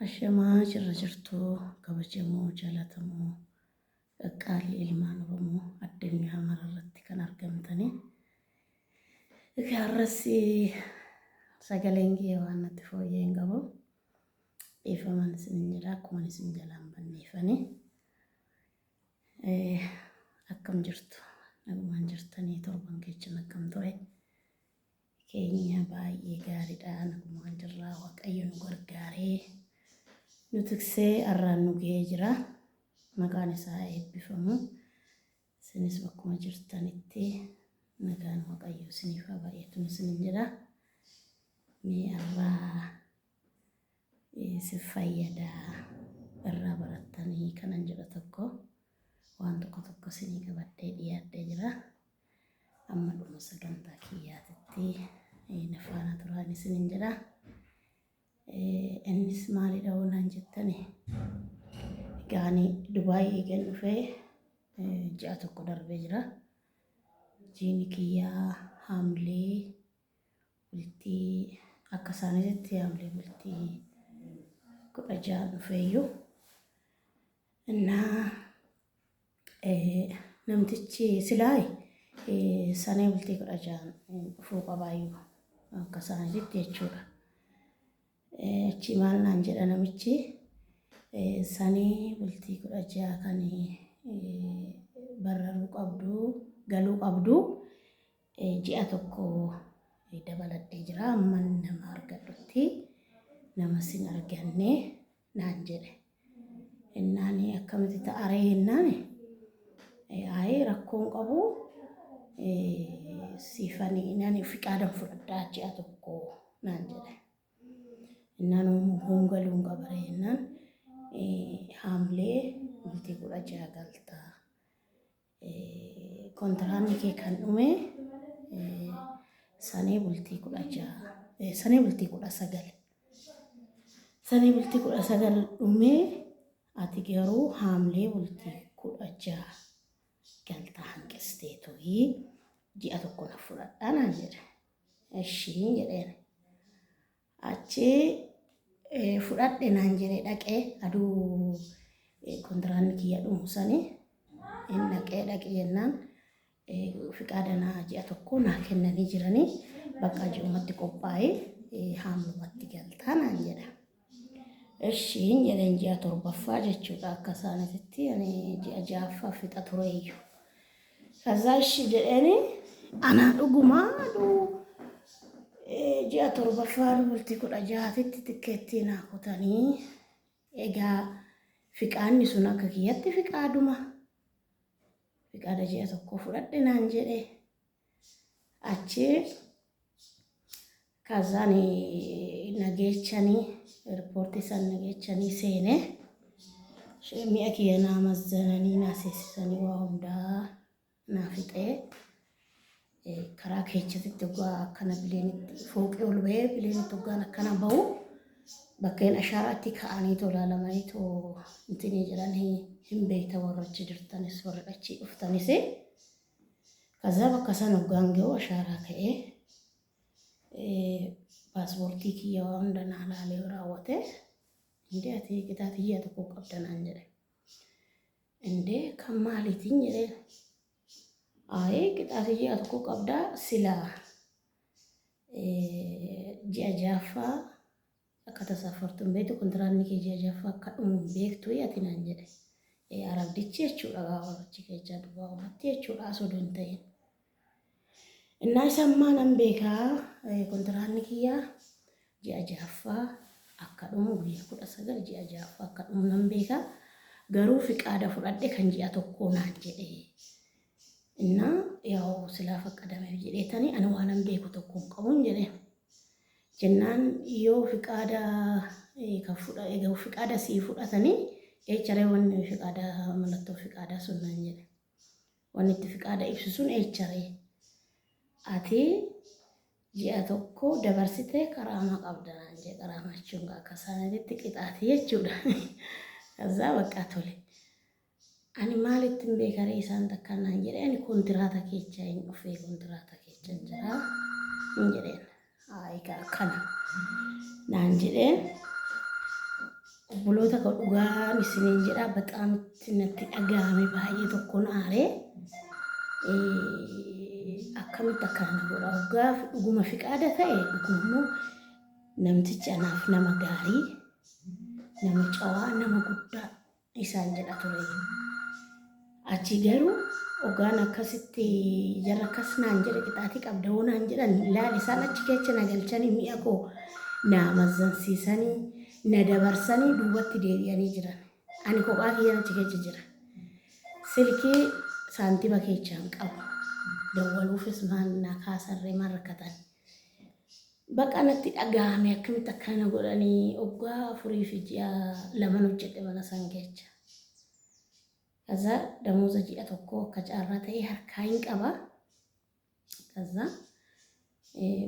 Ashamaa jirra jirtuu kabajamoo jaalatamoo qaqqaalii ilmaan Oromoo addunyaa mararratti kan argamtanii. Gaarras sagaleen kee waan natti fooyyee hin qabu. Dhiifaman isin jedha akkuma isin jalaan banneeffanii. Akkam jirtu nagumaan jirtanii torban keechan akkam ture. Keenya baay'ee gaariidha nagumaan jirraa Waaqayyo nu gargaaree. Nutiksee arraan nu ga'ee jira. Maqaan isaa eebbifamu. Isinis bakkuma jirtanitti nagaan Waaqayyo isiniif haa baay'atu isinin jedha. Mee arraa si fayyada irraa barattanii kanan jedha tokko waan tokko isinii qabadhee dhiyaadhee jira. Amma dhuma sagantaa kiyyaatitti na faana turaan isinin jedha. Innis maalidha waan jettani gaani Dubaay eegan dhufee ji'a tokko darbee jira. Jiini kiyyaa haamlee bultii akka isaaniitti haamlee bultii 16 dhufeeyyuu innaa namtichi silaay sanee bultii 16 dhufuu qabaayyuu akka isaaniitti jechuudha. Achi maal naan jedha namichi sanii bultii 16 kan bararuu qabdu galuu qabdu ji'a tokko dabaladhee jira amma nama argadhutti nama sin arganne naan jedhe. Innaani akkamitti ta'aree jennaan rakkoon qabu siifanii nani fiqaadan fudhadhaa ji'a tokko naan jedhe. Innaan hongaluun qabaree jennaan haamlee bultii 16 galta. Kontiraanni kee kan dhume sanii bultii 16 sanii bultii 19 sanii bultii 19 dhume ati garuu haamlee bultii 16 galta hanqistee to'ii ji'a tokko na fudhadhaa naan jedhe. Ishii jedheen achi fudhadhe naan jedhe dhaqee aduu kontiraanni kiyya dhumu sanii inni dhaqee jennaan fiqaadanaa ji'a tokko naa kennanii jiranii bakka ji'umatti qophaa'ee haamlumatti galtaa naan jedha. Ishiin jedheen ji'a 7ffaa jechuudha akka isaaniitti ani ji'a 6ffaa fixa tureeyyu. Kazaa ishii jedheeni anaa dhugumaa ji'a 7ffaa bultii 16tti tikkeettii naa kutanii egaa fiqaanni sun akka kiyyatti fiqaaduma. Fiqaada ji'a tokko fudhadhe naan jedhe. Achi kazaan nageechanii riippoortii san nageechanii seene mi'a kiyya naa mazzananii naa seessisanii waa hundaa naa fixee karaa keechatitti waggaa akkana bileenitti fooqee ol ba'ee bileenitti waggaan akkana ba'u bakkeen ashaaraatti ka'anii tolaalamanii too intinii jedhanii hin beekta warra achi jirtanis warra achi dhuftanis. Kazaa bakka san waggaan ga'u ashaaraa ka'ee paaspoortii kiyya waa hunda naa laalee raawwate. Indee ati qixaatiyyaa tokko qabda naan jedhe. Indee kan maaliitiin jedheen qixaatiyyaa tokko qabdaa silaa ji'a 6ffaa akka tasaafartuun beektu kontiraanni kee ji'a 6ffaa akka dhumu beektu ati naan jedhe. Arabdichi jechuudha gaafarachi keechaa dubbaa uumatti jechuudha asoo hin ta'in. Innaa isammaa nan beekaa kontiraanni kiyyaa ji'a 6ffaa akka dhumu guyyaa 19 ji'a 6ffaa akka dhumu nan beekaa. Garuu fiqaada fudhadhe kan ji'a tokko naan jedhe. Innaa yaa'u silaa faqqadameef jedheetanii ani waan nan beeku tokko hin qabuun jedheen. Jennaan yoo fiqaada kan egaa fiqaada sii fudhatanii eecharee wanni fiqaada mallattoo fiqaadaa sun naan jedhe. Wanni itti fiqaada ibsu sun eecharee. Ati ji'a tokko dabarsitee karaama qabda naan jedhe. Karaama jechuun akka isaaniitti qixaatii jechuudha. Kazaa bakka tole. Ani maalitti hin beekaree isaan takka naan jedhe ani kontiraata keechaa hin dhufee kontiraata keechaa jira hin jedheen. Kana naan jedheen dhugaan isiniin jedha baxaamitti natti dhagahame baay'ee tokkoon aaree akkamitti akkana godha dhugaa dhuguma fiqaada ta'e dhugummoo namtichi anaaf nama gaarii nama cawaa nama guddaa isaan jedha ture. Achi garuu dhugaan akkasitti jarra akkas naan jedhe qixaatii qabda hoo naan jedhan ilaali isaan achi keessa na galchanii mi'a koo na mazzansiisanii na dabarsanii duubatti deebi'anii jiran. Ani kophaa kiyyaan achi keessa jira. Silkii saantima keechaan qabu. Dawwaluufis maal na kaasarree maal rakkatan. Bakka natti dhagahame akkamitti akkana godhanii waggaa 4 fi ji'a 2 hojjedhe mana san keessa. Kaza damuuza ji'a tokko akka caarraa ta'e harkaa hin qaba. Kaza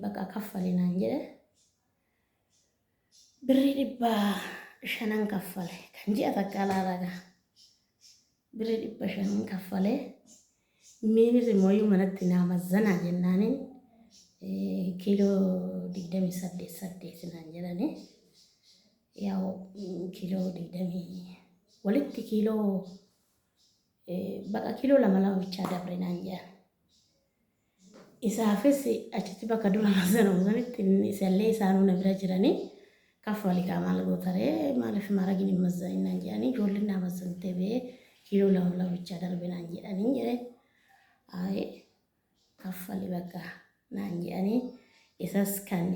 bakka kaffalinaan jedhe. Birrii 500 kaffale kan ji'a takka laalaga. Birrii 500 kaffale. Miinis immoo manatti nama zanaa jennaaniin kiiloo 28 naan jedhani. Yaa kiiloo 20 walitti kiiloo bakka kiiloo 2 bichaa dabre naan jedhan. Isaafis achitti bakka dura mazanamuusanitti isallee isaanuu na bira jiranii kaffali maal gootaree maaliif maragini mazzanii naan jedhanii ijoolleen na mazzantee bee kiiloo 2 bichaa darbe naan jedhanii jedhe. Ay kaffali bakka naan jedhanii isas kan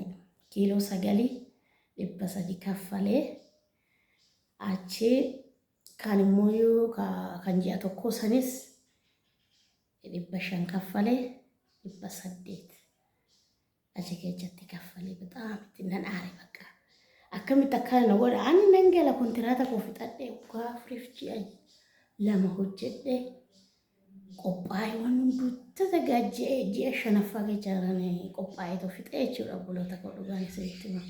kiiloo 9 kaffalee achi kan immoo kan ji'a tokko sanis 500 kaffalee 800 achi keessatti kaffalee bixaa itti nan aare bakka akkamitti akkana godha ani nan gala kontiraata koo fixadhee waggaa 2 hojjedhe qophaa'ee waan hunduutti tagaajjee ji'a 5ffaa keessa qophaa'ee too fixee jechuudha buloota koo dhugaan isinitti himu.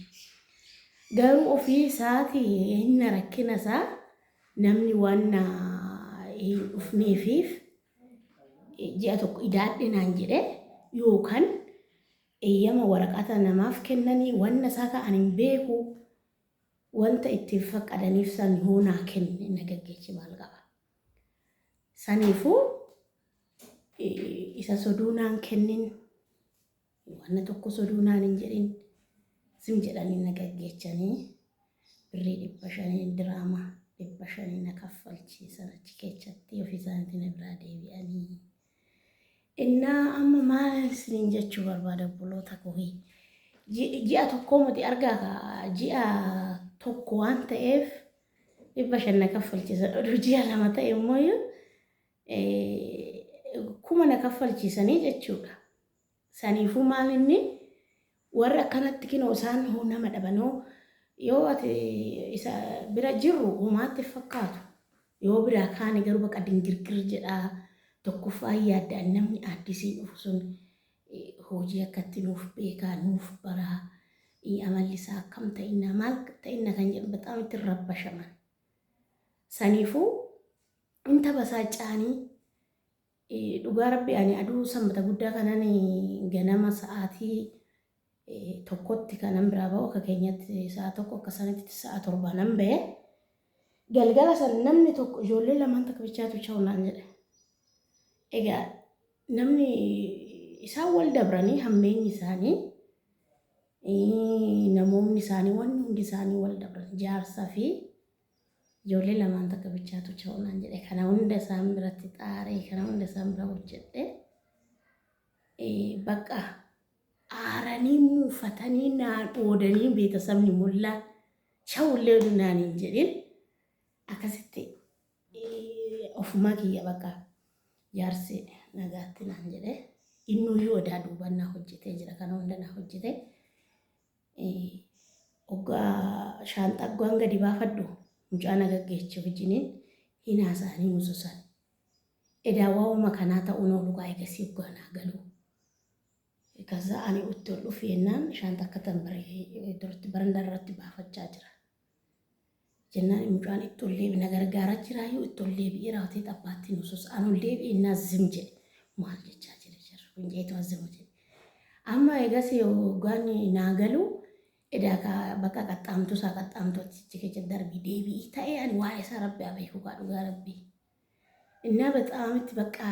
Garuu ofii isaatii inni rakkina isaa namni waan hin dhufneefiif ji'a tokko idaadhe naan jedhe yookaan eeyyama waraqata namaaf kennanii wanna isaa ka'an hin beeku wanta ittiin faqqadaniif san hoonaa kenne nagaggeechi maal qaba. Saniifuu isa soduunaan kennin wanna tokko soduunaan hin jedhin sim jedhanii nagaggeechanii birrii 500 diraama 500 na kaffalchiisan achi keessatti ofii isaaniitiin na biraa deebi'anii. Innaa amma maal isiniin jechuu barbaada buloota koo ji'a tokko miti argaa ji'a tokko waan ta'eef 500 na kaffalchiisan oduu ji'a 2 ta'e immoo 1000 na kaffalchiisanii jechuudha. Saniifuu maal inni warra akkanatti kinoo isaan hoo nama dhabanoo yoo ati isa bira jirru uumaatti fakkaatu yoo bira kaane garuu bakka dingirgir jedhaa tokkoffaa yaadda namni addisii dhufu sun hojii akkatti nuuf beekaa nuuf baraa amalli isaa akkam ta'inna maal ta'inna kan jedhu bataam itti rabbashaman. Saniifuu inta basaa caanii dhugaa rabbi ani aduu sanbata guddaa kanan ganama sa'aatii tokkotti kanan biraa ba'u akka keenyatti sa'a tokko akka sanitti sa'a 7 nan ba'e galgala san namni tokko ijoollee lamaan takka bichaatu chaa'u naan jedhe. Egaa namni isaan wal dabranii hammeenyi isaanii namoonni isaanii wanni hundi isaanii wal dabran jaarsaa fi ijoollee lamaan takka bichaatu chaa'u naan jedhe. Kana hunda isaan biratti xaaree kana hunda isaan bira hojjedhe bakka aaranii muufatanii naan oodanii beetasabni mullaa chaa'ullee naan hin jedhin akkasitti ofumaa kiyya bakka jaarsi nagaatti naan jedhe innuyyuu odaa duubannaa hojjetee jira kana hunda naa hojjete oggaa shaanxaa gwaan gadi baafadhu mucaa nagaggeechi wajjiniin hinaa isaanii mususan edaa waa'uma kanaa ta'uun oolugaa eegasii oggaa naa galuu. Kaza ani uttol dhufeenaan shaanxaa akka tambaree duratti barandarratti baafachaa jira. Jennaan mucaan ittollee na gargaaraa jira yoo ittollee bi'ee raawwatee xaphaatti nusus anullee bi'ee zim jedhe maal jechaa jira jarri kun jeetu azzamu jedhe. Amma eegas hoggaan naa galu Edaa bakka qaxxaamtu isaa qaxxaamtu achichi keessa darbii deebii ta'ee ani waa'ee isaa rabbi abeeku kaa dhugaa rabbii. Innaa baxaamitti bakka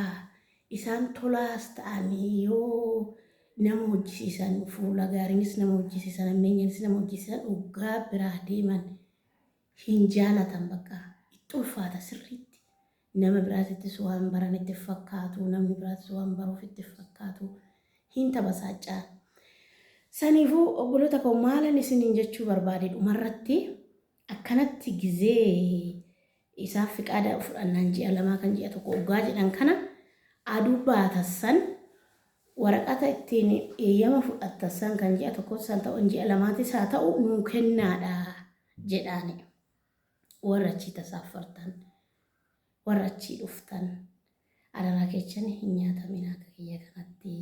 isaan tolaas ta'anii yoo nama hojjisiisan fuula gaariinis nama hojjisiisan ammeenyanis nama hojjisiisan dhugaa biraa deeman hin jaalatan bakka itti ulfaata sirriitti. Nama biraatittis waan baran itti fakkaatu namni biraatis waan baruuf itti fakkaatu hin tabasaachaa. Saniifuu obboloota koo maalan isiniin jechuu barbaade dhumarratti akkanatti gizee isaaf fiqaada fudhannaan ji'a lamaa kan ji'a tokko waggaa jedhan kana aduu baatassan waraqata ittiin eeyyama fudhattassan kan ji'a tokko san ta'u ji'a lamaatis haa ta'u nuu kennaadha jedhaani warra achii tasaaffartan warra achii dhuftan adaraa keessan hin nyaatamin akka kiyya kanatti.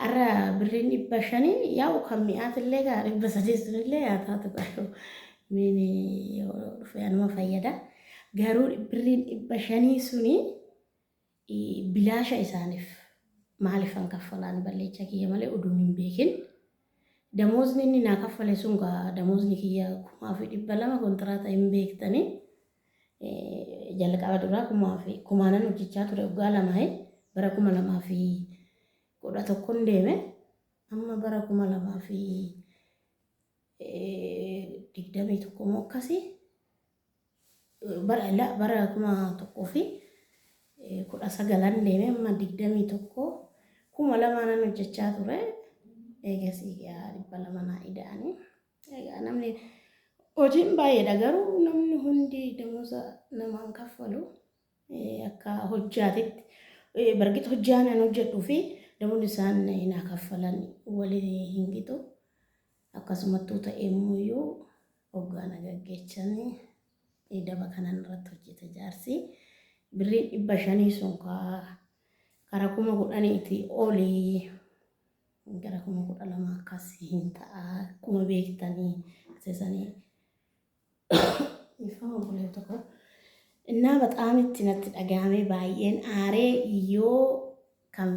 Arra birriin 500 yaa'u kan mi'aatillee gaa 300 illee haa taatu qabu mini dhufee anuma fayyada. Garuu birriin 500 suni bilaasha isaaniif maaliifan kaffalaan balleecha kiyya malee oduun hin beekin. Damoosni inni naa kaffale sun gaa damoosni kiyya 2,200 kontiraata hin beektanii. Jalqaba duraa 1,000 hojjechaa ture waggaa lama bara 2011 deeme amma bara 2021 moo akkasii bara 2019 deeme amma 21 2,000 hojjechaa ture eegasii yaa 200 naa ida'anii egaa namni hojiin baay'eedha garuu namni hundi damooza namaan kaffalu akka hojjaatitti bargita hojjaan an hojjedhuu fi namoonni isaan naa kaffalan walii hin gitu akkasumattuu ta'ee immoo hoggaana gaggeechanii daba kanan irratti hojjete jaarsi birriin 500 sun kara 10,000 olii gara 12,000 akkasii hin ta'a akkuma beektanii seesanii ifama bulee tokko innaa baxaamitti natti dhagahamee baay'een aaree yoo kan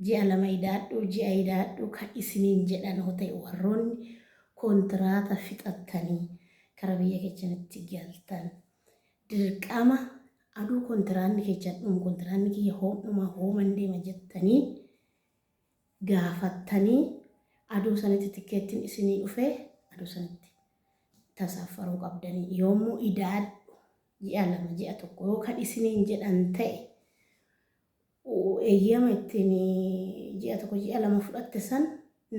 ji'a lama idaadhu ji'a idaadhu kan isiniin jedhan hoo ta'e warroonni kontiraata fixattanii kara biyya keessanitti galtan dirqama aduu kontiraanni keessan kontiraanni kiyya hooman deema jettanii gaafattanii aduu sanatti tikkeettiin isinii dhufee aduu sanatti tasaaffaruu qabdanii yoommoo idaadhu ji'a lama ji'a tokko yookaan isiniin jedhan ta'e eeyyama ittiin ji'a tokko ji'a lama fudhatte san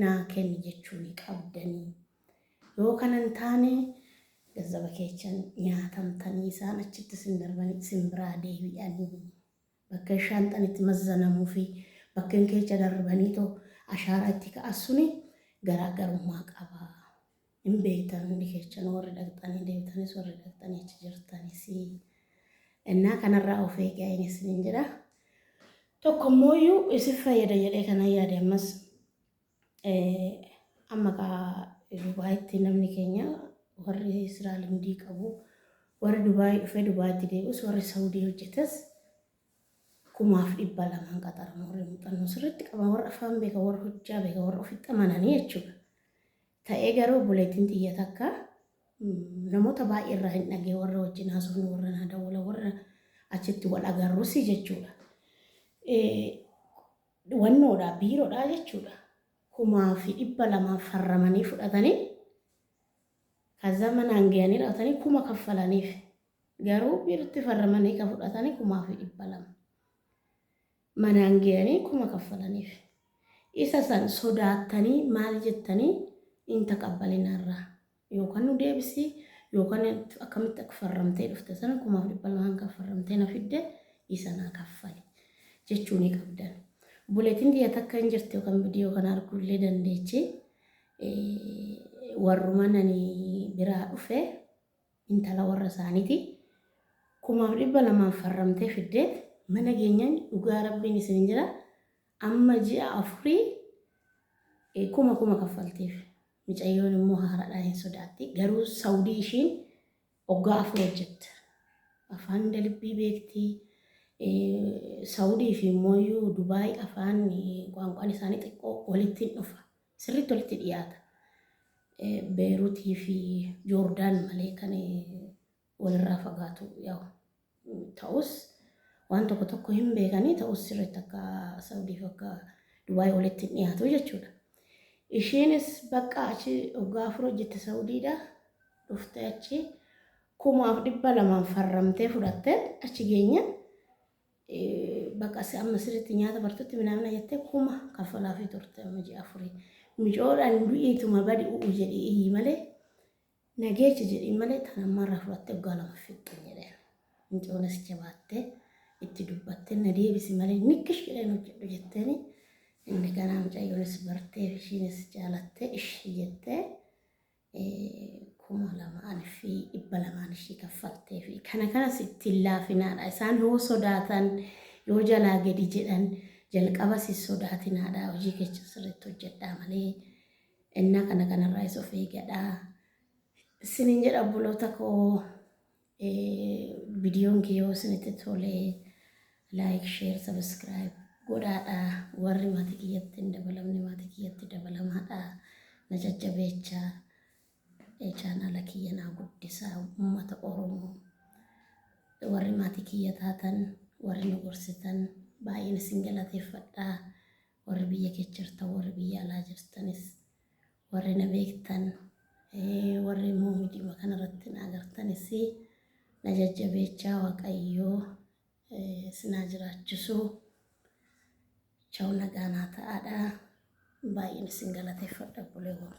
naa kenni jechuu ni qabdanii yoo kanan taane gazzaba keessan nyaatamtanii isaan achitti sin darbanii sin biraa deebi'anii bakka shaanxanitti mazzanamuu fi bakka keessa darbanii too ashaaraa itti ka'asuni garaagarummaa qaba. Hin beektan hundi keessan warri dhaqxanii deebitanis warri dhaqxanii achi jirtanis innaa kanarraa of eegaa isiniin jedha. Tokkommooyyuu isin fayyada jedhee kanan yaade ammas amma Dubaayitti namni keenya warri Israa'el hindii qabu warri Dubaayii dhufee Dubaayitti deebus warri Saawudii hojjetes 2,200 qaxaramu warri muuxannoo sirriitti qaban warra afaan beeka warra hojjaa beeka warra ofitti amananii jechuudha. Ta'ee garuu buleetiin xiyya takka namoota baay'ee irraa hin dhagee warra wajjin haasofnu warra naa dawwala warra achitti wal agarrus jechuudha. Wannoodha biiroodha jechuudha. 2,200 farramanii fudhatanii kaza manaan ga'anii dhaatanii 1,000 kaffalaniif garuu biirootti farramanii ka fudhatanii 2,200 manaan ga'anii 1,000 kaffalaniif isa san sodaattanii maal jettanii in taqabbalinarraa yookaan nu deebisi yookaan akkamitti akka farramtee dhufte sana 2,200 kaffarramtee na fidde isa naa kaffali jechuu ni qabdan. Buleetiin biyya takka hin jirti yookaan viidiyoo kana arguullee dandeechi warruma nani biraa dhufe intala warra isaaniiti 2,200 farramtee fiddeet mana geenyaan dhugaa rabbiin isin jira amma ji'a 4 1,000 kaffalteef micayyoon immoo haaraadhaan hin sodaatti garuu Saawudii ishiin waggaa 4 hojjette afaan dalbii beekti. Saawudii fi immoo Dubaay afaan qaanqaan isaanii xiqqoo walitti dhufa sirriitti walitti dhiyaata. Beeruutii fi Joordaan malee kan walirraa fagaatu yaa'u ta'us waan tokko hin beekanii ta'us sirriitti akka Saawudiif akka Dubaay walitti hin dhiyaatu jechuudha. Isheenis bakka achi waggaa 4 hojjette Saawudiidha. Dhuftee achi 1200 farramtee fudhattee achi geenya. Bakka amma sirriitti nyaata bartuutti midhaan jettee 1000 kaffalaa fi turte ji'a 4. Micoodhaan du'iituma badi u'u jedhii malee nageechi jedhii malee tan ammarraa fudhattee waggaa 2 fixxee jedheen. Micoonis jabaattee itti dubbattee na deebisi malee nikkish jedheen hojjedhu jetteeni. Inni kanaa mucayyoonis bartee ishiinis jaalattee ishii jettee 2,200 ishii kaffaltee fi kanas ittiin laafinaadha. Isaan yoo sodaatan yoo jalaa gadi jedhan jalqaba si sodaatinaadha. Hojii keessa sirriitti hojjedhaa malee innaa kanarraa isa of eegadhaa. Isiniin jedha obboloota koo viidiyoon kee yoo isinitti tolee like, share, subscribe godhaadhaa. Warri maatii kiyyatti hin dabalamne maatii kiyyatti dabalamaadhaa. Na jajjabeechaa. Chaanala kiyya naa guddisaa uummata Oromoo. Warri maatii kiyya taatan warri nu gorsitan baay'een isin galateeffadhaa. Warri biyya keessa jirtan warri biyya alaa jirtanis warri na beektan warri immoo miidiyaa kanarratti na agartanis na jajjabeechaa. Waaqayyoo isinaa jiraachisuu. Chaw nagaa naa ta'aadhaa. Baay'een isin galateeffadha buleewwan.